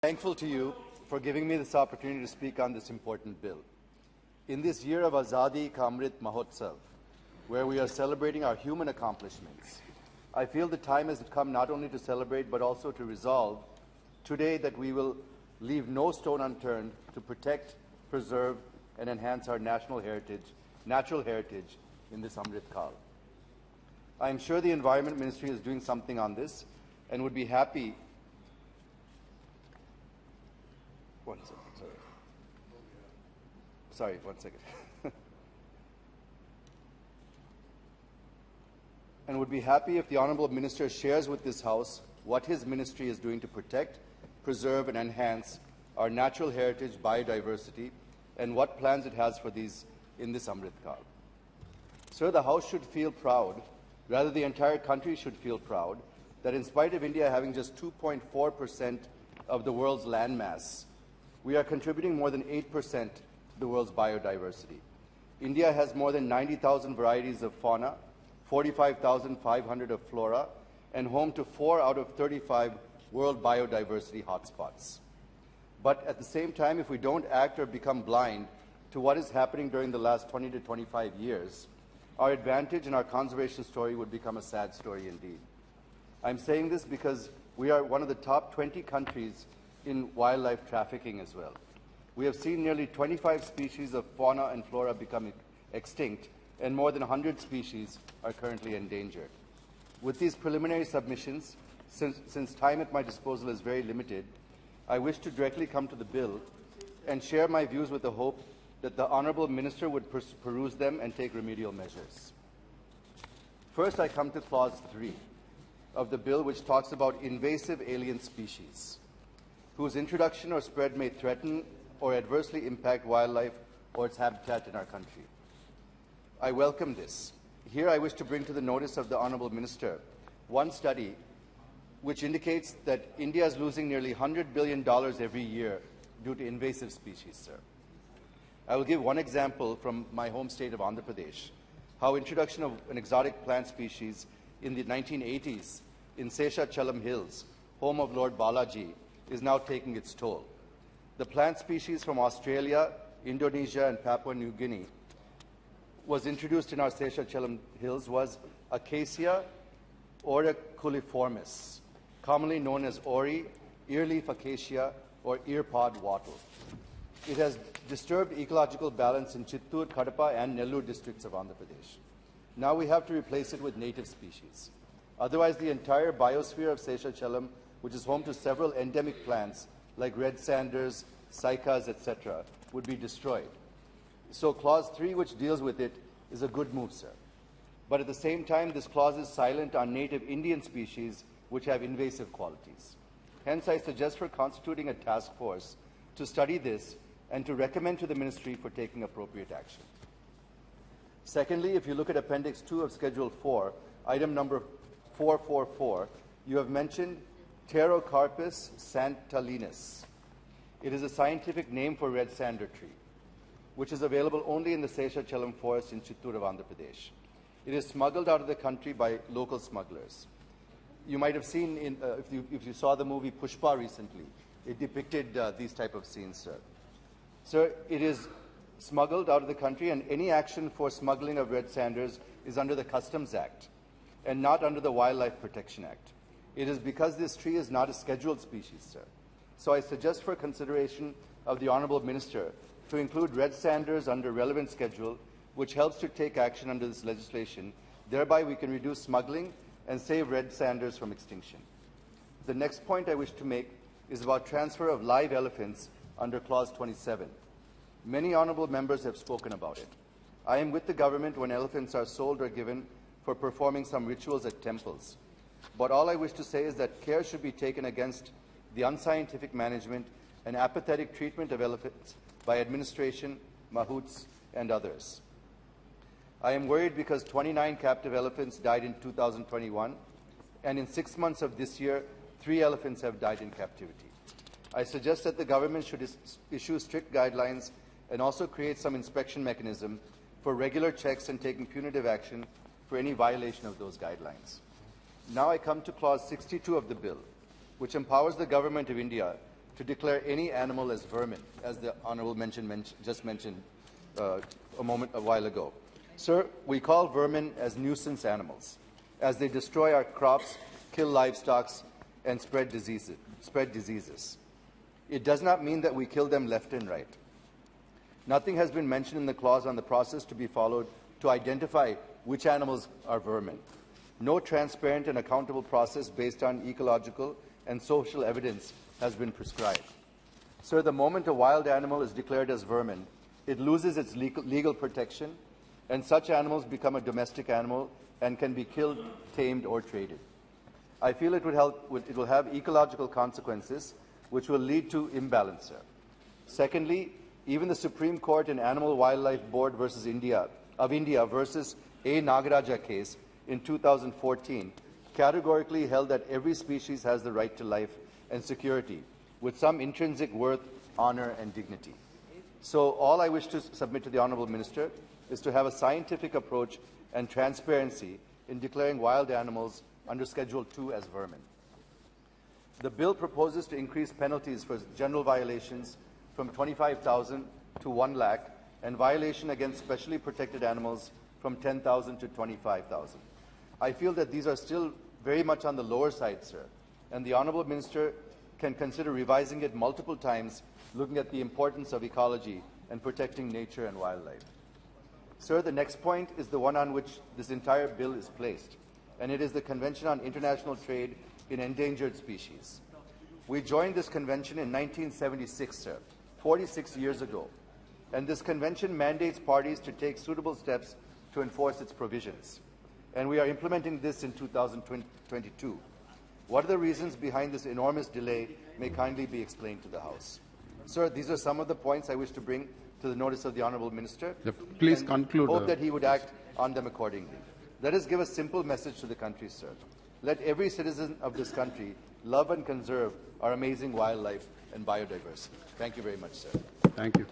Thankful to you for giving me this opportunity to speak on this important bill. In this year of Azadi Ka Amrit Mahotsav, where we are celebrating our human accomplishments, I feel the time has come not only to celebrate but also to resolve today that we will leave no stone unturned to protect, preserve, and enhance our natural heritage in this Amrit Kal. I am sure the Environment Ministry is doing something on this and would be happy. One second. And would be happy if the Honourable Minister shares with this House what his ministry is doing to protect, preserve and enhance our natural heritage, biodiversity, and what plans it has for these in this Amrit Kal. Sir, the House should feel proud, rather the entire country should feel proud, that in spite of India having just 2.4% of the world's landmass, we are contributing more than 8% to the world's biodiversity. India has more than 90,000 varieties of fauna, 45,500 of flora, and home to 4 out of 35 world biodiversity hotspots. But at the same time, if we don't act or become blind to what is happening during the last 20 to 25 years, our advantage in our conservation story would become a sad story indeed. I'm saying this because we are one of the top 20 countries in wildlife trafficking as well. We have seen nearly 25 species of fauna and flora become extinct, and more than 100 species are currently endangered. With these preliminary submissions, since time at my disposal is very limited, I wish to directly come to the bill and share my views with the hope that the Honourable Minister would peruse them and take remedial measures. First, I come to Clause 3 of the bill, which talks about invasive alien species, whose introduction or spread may threaten or adversely impact wildlife or its habitat in our country. I welcome this. Here I wish to bring to the notice of the Honourable Minister one study which indicates that India is losing nearly $100 billion every year due to invasive species, sir. I will give one example from my home state of Andhra Pradesh, how introduction of an exotic plant species in the 1980s in Seshachalam Hills, home of Lord Balaji, is now taking its toll. The plant species from Australia, Indonesia, and Papua New Guinea was introduced in our Seshachalam Hills was Acacia auriculiformis, commonly known as Ori, earleaf acacia, or earpod wattle. It has disturbed ecological balance in Chittoor, Kadapa, and Nellore districts of Andhra Pradesh. Now we have to replace it with native species. Otherwise, the entire biosphere of Seshachalam, which is home to several endemic plants like red sanders, cycas, etc., would be destroyed. So Clause 3, which deals with it, is a good move, sir. But at the same time, this clause is silent on native Indian species which have invasive qualities. Hence, I suggest for constituting a task force to study this and to recommend to the Ministry for taking appropriate action. Secondly, if you look at Appendix 2 of Schedule 4, item number 444, you have mentioned Pterocarpus santalinus. It is a scientific name for red sander tree, which is available only in the Seshachalam forest in Chittoor of Andhra Pradesh. It is smuggled out of the country by local smugglers. You might have seen, if you saw the movie Pushpa recently, it depicted these type of scenes, sir. Sir, it is smuggled out of the country, and any action for smuggling of red sanders is under the Customs Act and not under the Wildlife Protection Act. It is because this tree is not a scheduled species, sir. So I suggest for consideration of the Honourable Minister to include red sanders under relevant schedule, which helps to take action under this legislation. Thereby we can reduce smuggling and save red sanders from extinction. The next point I wish to make is about transfer of live elephants under Clause 27. Many honourable members have spoken about it. I am with the government when elephants are sold or given for performing some rituals at temples. But all I wish to say is that care should be taken against the unscientific management and apathetic treatment of elephants by administration, mahouts, and others. I am worried because 29 captive elephants died in 2021, and in 6 months of this year, 3 elephants have died in captivity. I suggest that the government should issue strict guidelines and also create some inspection mechanism for regular checks and taking punitive action for any violation of those guidelines. Now I come to Clause 62 of the bill, which empowers the Government of India to declare any animal as vermin, as the Honourable just mentioned a while ago. Sir, we call vermin as nuisance animals, as they destroy our crops, kill livestock, and spread diseases. It does not mean that we kill them left and right. Nothing has been mentioned in the clause on the process to be followed to identify which animals are vermin. No transparent and accountable process based on ecological and social evidence has been prescribed. Sir, the moment a wild animal is declared as vermin, it loses its legal protection, and such animals become a domestic animal and can be killed, tamed, or traded. I feel it will have ecological consequences which will lead to imbalance, sir. Secondly, even the Supreme Court in Animal Wildlife Board of India versus A. Nagaraja case in 2014 categorically held that every species has the right to life and security with some intrinsic worth, honor, and dignity. So all I wish to submit to the Honourable Minister is to have a scientific approach and transparency in declaring wild animals under Schedule 2 as vermin. The bill proposes to increase penalties for general violations from 25,000 to 1 lakh and violation against specially protected animals from 10,000 to 25,000. I feel that these are still very much on the lower side, sir, and the Honourable Minister can consider revising it multiple times, looking at the importance of ecology and protecting nature and wildlife. Sir, the next point is the one on which this entire bill is placed, and it is the Convention on International Trade in Endangered Species. We joined this convention in 1976, sir, 46 years ago, and this convention mandates parties to take suitable steps to enforce its provisions. And we are implementing this in 2022. What are the reasons behind this enormous delay may kindly be explained to the House. Sir, these are some of the points I wish to bring to the notice of the Honourable Minister. Please conclude. Hope that he would act on them accordingly. Let us give a simple message to the country, sir. Let every citizen of this country love and conserve our amazing wildlife and biodiversity. Thank you very much, sir. Thank you.